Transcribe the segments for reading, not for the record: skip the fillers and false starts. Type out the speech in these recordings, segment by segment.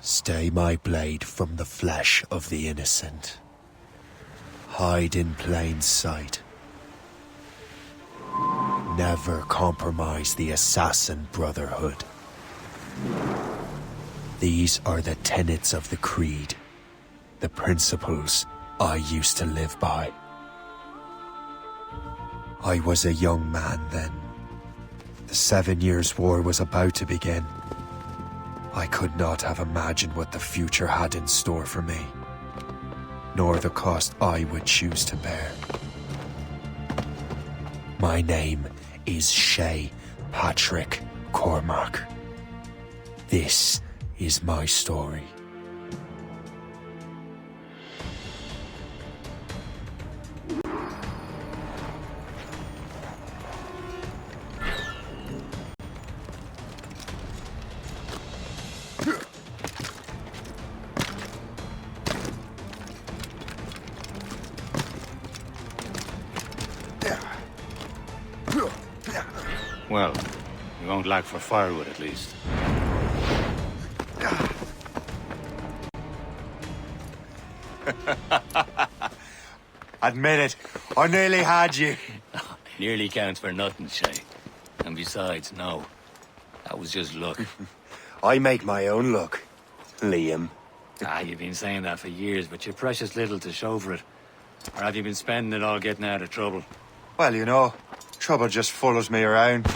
Stay my blade from the flesh of the innocent. Hide in plain sight. Never compromise the Assassin Brotherhood. These are the tenets of the Creed, the principles I used to live by. I was a young man then. The 7 Years' War was about to begin. I could not have imagined what the future had in store for me, nor the cost I would choose to bear. My name is Shay Patrick Cormac. This is my story. Well, we won't lack for firewood at least. Admit it, I nearly had you. Nearly counts for nothing, Shay. And besides, no. That was just luck. I make my own luck, Liam. You've been saying that for years, but you're precious little to show for it. Or have you been spending it all getting out of trouble? Well, you know, trouble just follows me around.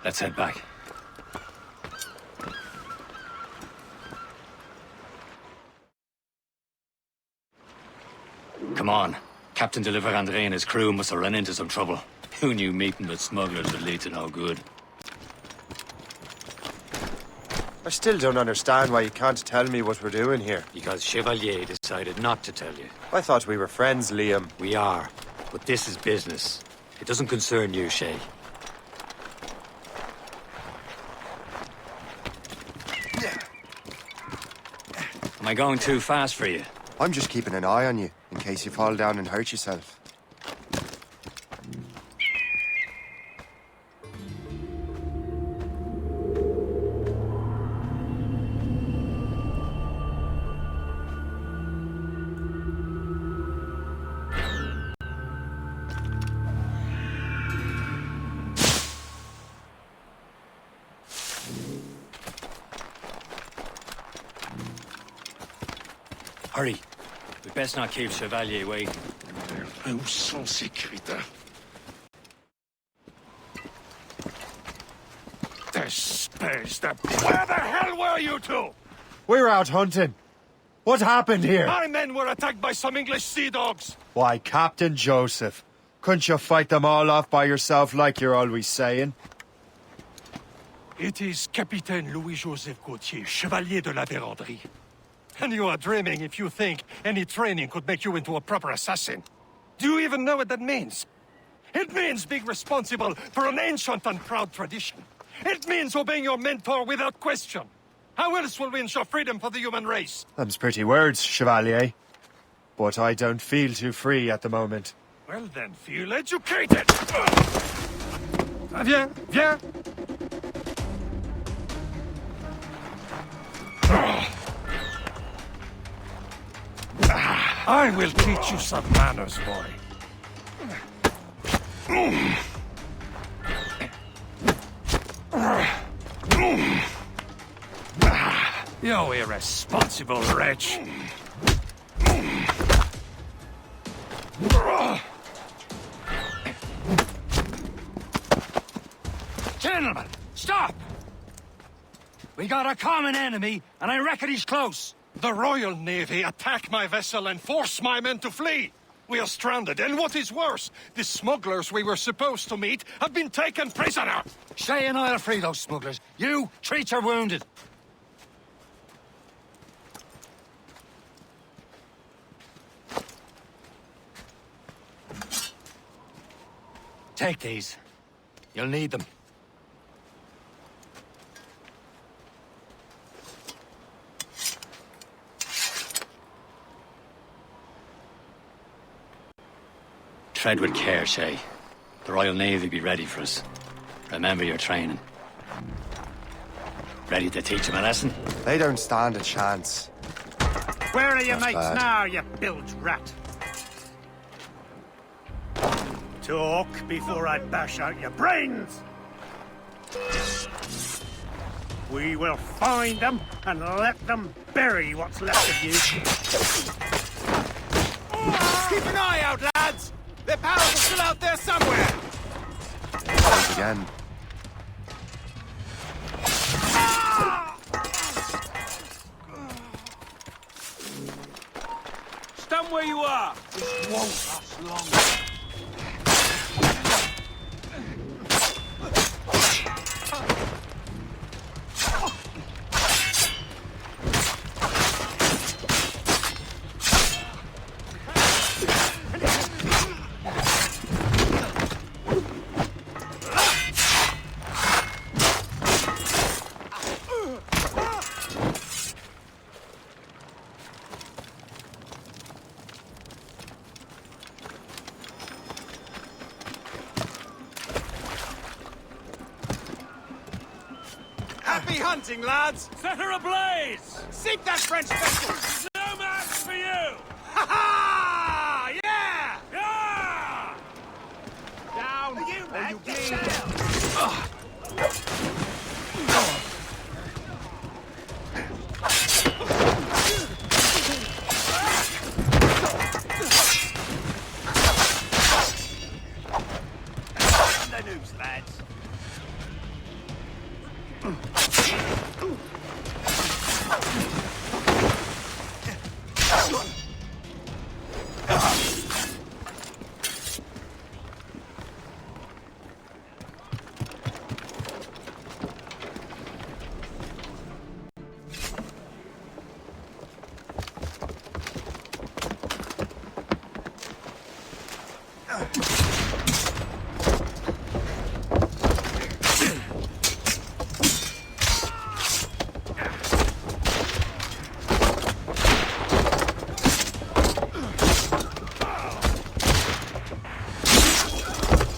Let's head back. Come on. Captain de Liverandre and his crew must have run into some trouble. Who knew meeting with smugglers would lead to no good? I still don't understand why you can't tell me what we're doing here. Because Chevalier decided not to tell you. I thought we were friends, Liam. We are, but this is business. It doesn't concern you, Shay. Am I going too fast for you? I'm just keeping an eye on you, in case you fall down and hurt yourself. Hurry. We'd best not keep Chevalier waiting. Où sont ces crétins? Where the hell were you two? We're out hunting. What happened here? My men were attacked by some English sea dogs. Why, Captain Joseph, couldn't you fight them all off by yourself like you're always saying? It is Capitaine Louis-Joseph Gauthier, Chevalier de la Vérendrye. And you are dreaming if you think any training could make you into a proper assassin. Do you even know what that means? It means being responsible for an ancient and proud tradition. It means obeying your mentor without question. How else will we ensure freedom for the human race? Them's pretty words, Chevalier. But I don't feel too free at the moment. Well then, feel educated! Viens, viens! I will teach you some manners, boy. You irresponsible wretch. Gentlemen, stop! We got a common enemy, and I reckon he's close. The Royal Navy attack my vessel and force my men to flee. We are stranded, and what is worse, the smugglers we were supposed to meet have been taken prisoner. Shay and I'll free those smugglers. You treat your wounded. Take these. You'll need them. Tread with care, Shay. The Royal Navy be ready for us. Remember your training. Ready to teach him a lesson? They don't stand a chance. Where are your Not mates bad. now, you bilge rat? Talk before I bash out your brains! We will find them and let them bury what's left of you. Keep an eye out, lads! Their pals are still out there somewhere! Once again. Stand where you are! This won't last long. Happy hunting, lads! Set her ablaze! Seek that French vessel! No match for you! Ha ha! Yeah! Yeah! Down! You or man, you get bleed. down! On the news, lads.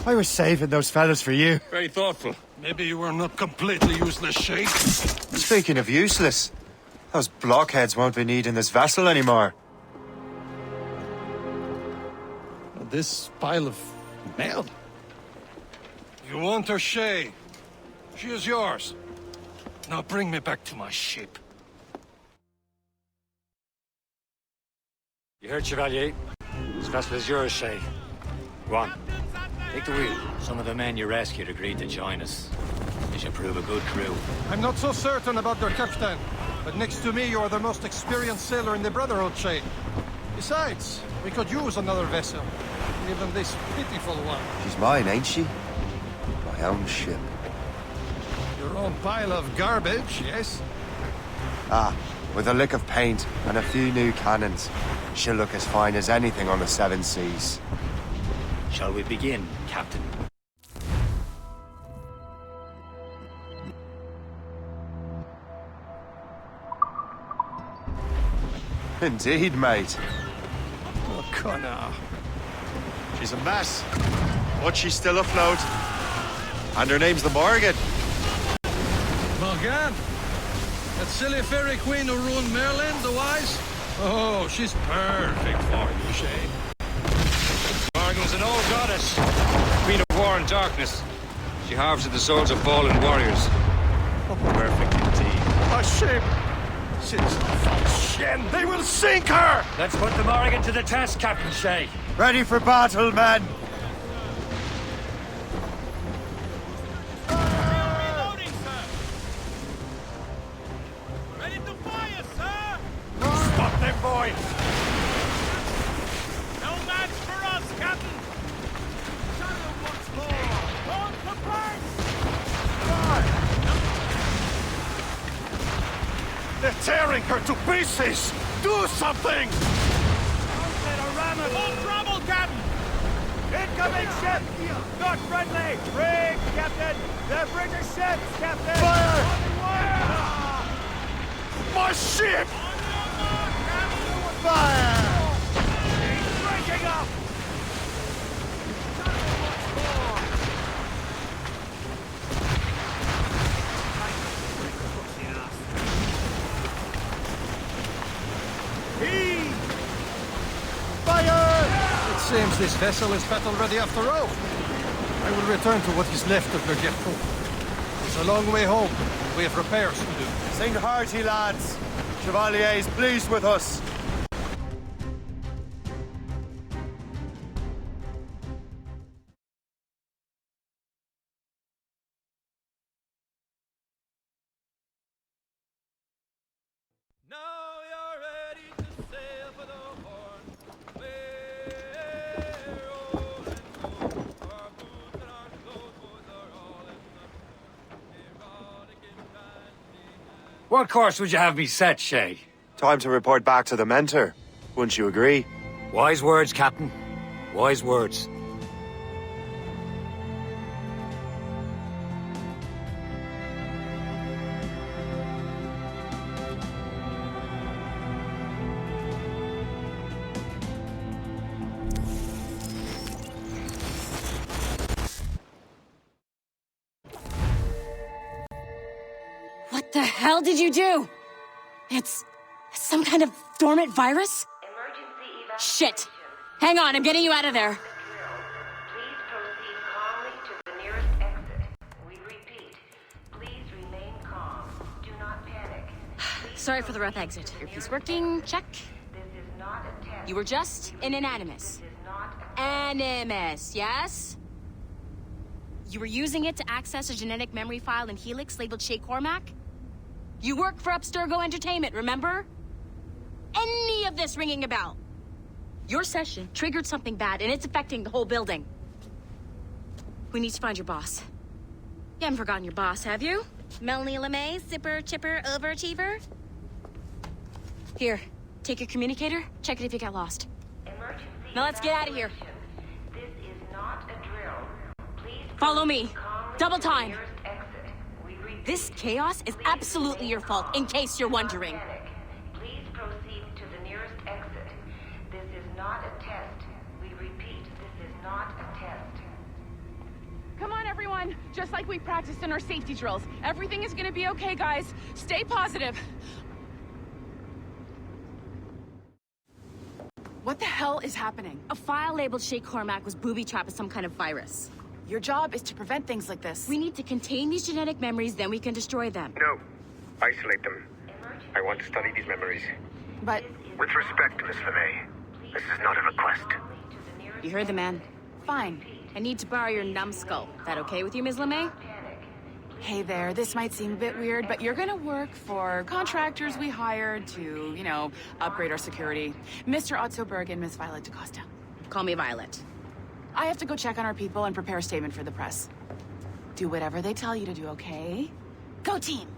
I was saving those fellas for you. Very thoughtful. Maybe you were not completely useless, Sheikh. Speaking of useless, those blockheads won't be needing this vessel anymore. This pile of mail. You want her, Shay? She is yours. Now bring me back to my ship. You heard, Chevalier? This vessel is yours, Shay. Go on. Take the wheel. Some of the men you rescued agreed to join us. They should prove a good crew. I'm not so certain about their captain, but next to me you are the most experienced sailor in the Brotherhood, Shay. Besides, we could use another vessel. Even this pitiful one. She's mine, ain't she? My own ship. Your own pile of garbage, yes? Ah, with a lick of paint and a few new cannons, she'll look as fine as anything on the seven seas. Shall we begin, Captain? Indeed, mate. Oh, Connor. She's a mess, but she's still afloat. And her name's the Morgan. Morgan? That silly fairy queen who ruined Merlin, the wise? Oh, she's perfect for you, Shay. Morgan's an old goddess, queen of war and darkness. She harvested the souls of fallen warriors. Perfect indeed. A ship! Since Shen, they will sink her! Let's put the Morrigan to the test, Captain Shay. Ready for battle, men! Reloading, sir! Ready to fire, sir! Stop them, boy! No match for us, Captain! Shadow once more! On the plank! They're tearing her to pieces! Do something! Don't let her ram it! All trouble, Captain! Incoming ship! Not friendly! Rig, Captain! The British ships, Captain! Fire! Fire! My ship! Fire! He's breaking up! seems this vessel is battle ready after all. I will return to what is left of Le Gerfaut. It's a long way home. We have repairs to do. Sing hearty, lads. Chevalier is pleased with us. Now you're ready to sail for the Horn. We're rolling so our boots and our clothes boys are all in the erotic and bandy. What course would you have me set, Shay? Time to report back to the mentor. Wouldn't you agree? Wise words, Captain. Wise words. What the hell did you do? It's some kind of dormant virus? Shit! Hang on, I'm getting you out of there. Please proceed calmly to the nearest exit. We repeat, please remain calm. Do not panic. Sorry for the rough exit. Earpiece working, check. This is not a test. You were just in an animus. This is not a Animus, yes? You were using it to access a genetic memory file in Helix labeled Shay Cormac? You work for Abstergo Entertainment, remember? Any of this ringing a bell? Your session triggered something bad, and it's affecting the whole building. We need to find your boss. You haven't forgotten your boss, have you? Melanie LeMay, zipper, chipper, overachiever? Here, take your communicator, check it if you got lost. emergency. Now let's get out of here. evacuation. This is not a drill. Please Follow me. proceed calmly Double to the time. nearest exit. We repeat, This chaos is absolutely your fault, in case you're wondering. panic. Please proceed to the nearest exit. This is not a test. We repeat, this is not a test. Come on, everyone. Just like we practiced in our safety drills. Everything is gonna be okay, guys. Stay positive. What the hell is happening? A file labeled Shay Cormac was booby-trapped with some kind of virus. Your job is to prevent things like this. We need to contain these genetic memories, then we can destroy them. No. Isolate them. I want to study these memories. But With respect, Miss LeMay, this is not a request. You heard the man. fine. I need to borrow your numbskull. That okay with you, Ms. LeMay? Hey there, this might seem a bit weird, but you're gonna work for contractors we hired to, upgrade our security. Mr. Otto Berg and Miss Violet DaCosta. Call me Violet. I have to go check on our people and prepare a statement for the press. Do whatever they tell you to do, okay? Go team!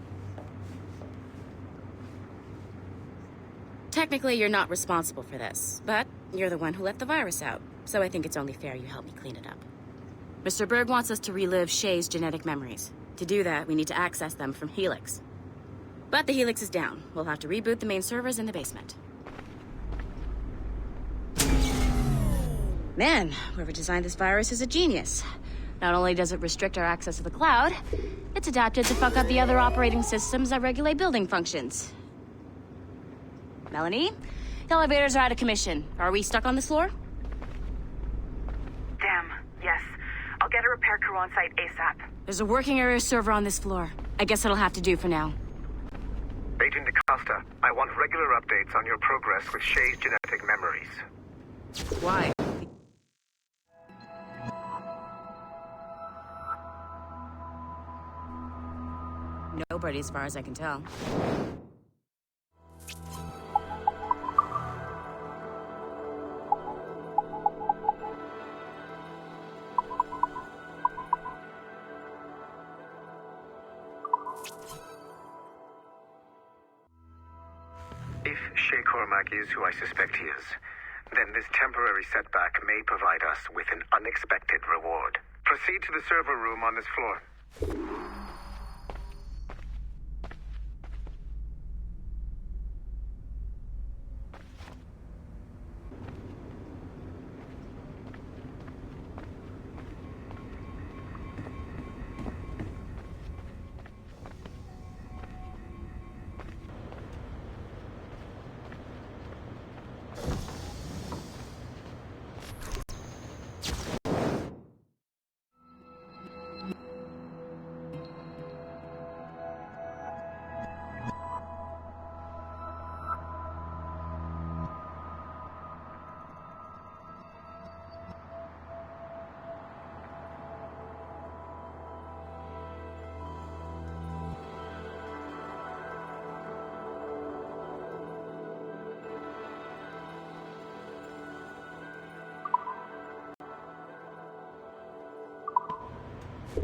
Technically, you're not responsible for this, but you're the one who let the virus out, so I think it's only fair you help me clean it up. Mr. Berg wants us to relive Shay's genetic memories. To do that, we need to access them from Helix. But the Helix is down. We'll have to reboot the main servers in the basement. Man, whoever designed this virus is a genius. Not only does it restrict our access to the cloud, it's adapted to fuck up the other operating systems that regulate building functions. Melanie? The elevators are out of commission. Are we stuck on this floor? Damn, yes. I'll get a repair crew on site ASAP. There's a working area server on this floor. I guess it'll have to do for now. Agent DaCosta, I want regular updates on your progress with Shay's genetic memories. Why? Nobody, as far as I can tell. If Shay Cormac is who I suspect he is, then this temporary setback may provide us with an unexpected reward. Proceed to the server room on this floor. Do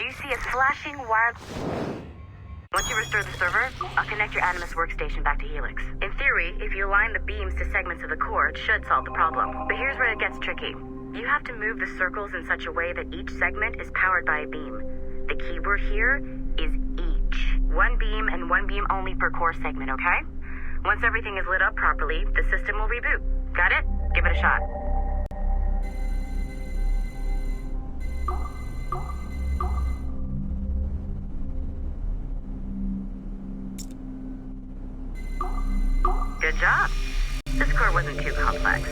you see a flashing wire? Once you restore the server, I'll connect your Animus workstation back to Helix. In theory, if you align the beams to segments of the core, it should solve the problem. But here's where it gets tricky. You have to move the circles in such a way that each segment is powered by a beam. The keyword here is each. One beam and one beam only per core segment, okay? Once everything is lit up properly, the system will reboot. Got it? Give it a shot. Good job. This core wasn't too complex,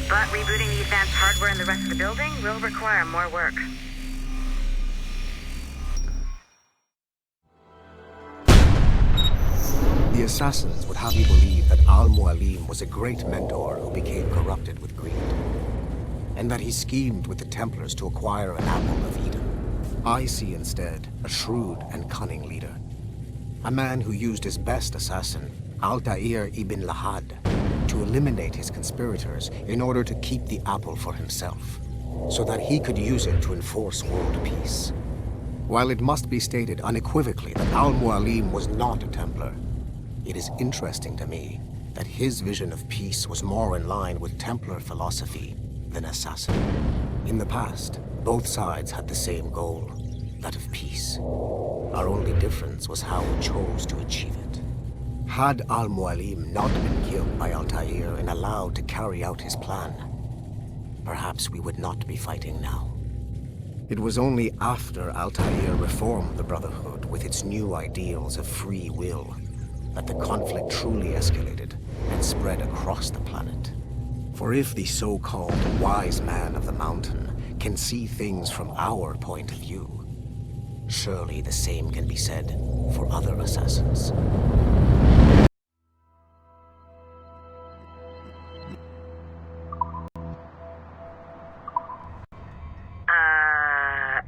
but rebooting the advanced hardware in the rest of the building will require more work. The assassins would have you believe that Al-Mualim was a great mentor who became corrupted with greed, and that he schemed with the Templars to acquire an apple of Eden. I see instead a shrewd and cunning leader, a man who used his best assassin, Altair ibn Lahad, to eliminate his conspirators in order to keep the apple for himself, so that he could use it to enforce world peace. While it must be stated unequivocally that Al-Mualim was not a Templar, it is interesting to me that his vision of peace was more in line with Templar philosophy than assassin. In the past, both sides had the same goal, that of peace. Our only difference was how we chose to achieve it. Had Al-Mualim not been killed by Altair and allowed to carry out his plan, perhaps we would not be fighting now. It was only after Altair reformed the Brotherhood with its new ideals of free will that the conflict truly escalated and spread across the planet. For if the so-called wise man of the mountain can see things from our point of view, surely the same can be said for other assassins.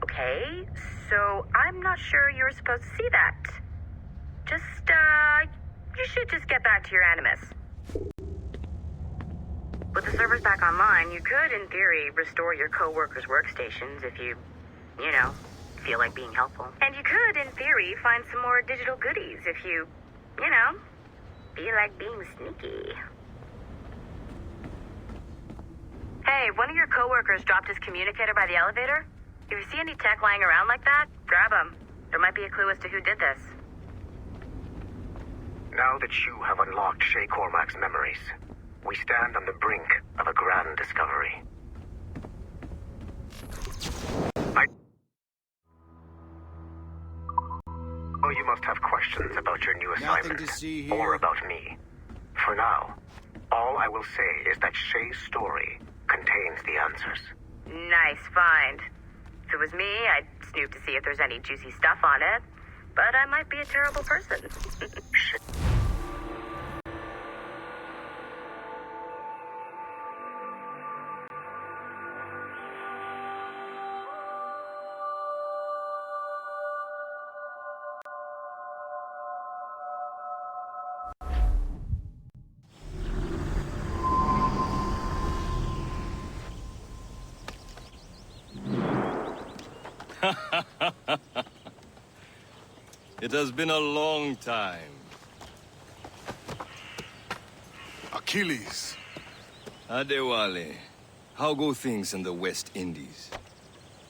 Okay, so I'm not sure you were supposed to see that. You should just get back to your Animus. With the servers back online, you could, in theory, restore your co-workers' workstations if you feel like being helpful. And you could, in theory, find some more digital goodies if you feel like being sneaky. Hey, one of your co-workers dropped his communicator by the elevator. If you see any tech lying around like that, grab them. There might be a clue as to who did this. Now that you have unlocked Shay Cormac's memories, we stand on the brink of a grand discovery. I know you must have questions about your new assignment, or about me. For now, all I will say is that Shay's story contains the answers. Nice find. If it was me, I'd snoop to see if there's any juicy stuff on it. But I might be a terrible person. It has been a long time. Achilles. Adewale, how go things in the West Indies?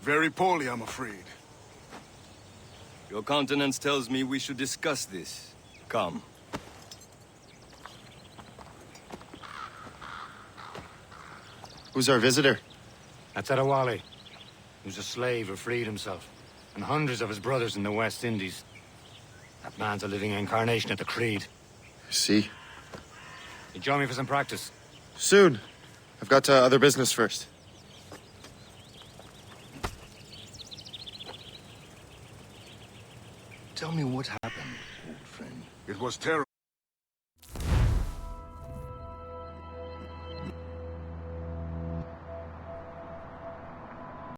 Very poorly, I'm afraid. Your countenance tells me we should discuss this. Come. Who's our visitor? That's Adewale. He was a slave who freed himself, and hundreds of his brothers in the West Indies. That man's a living incarnation of the Creed. I see. You join me for some practice? Soon. I've got other business first. Tell me what happened, old friend. It was terrible.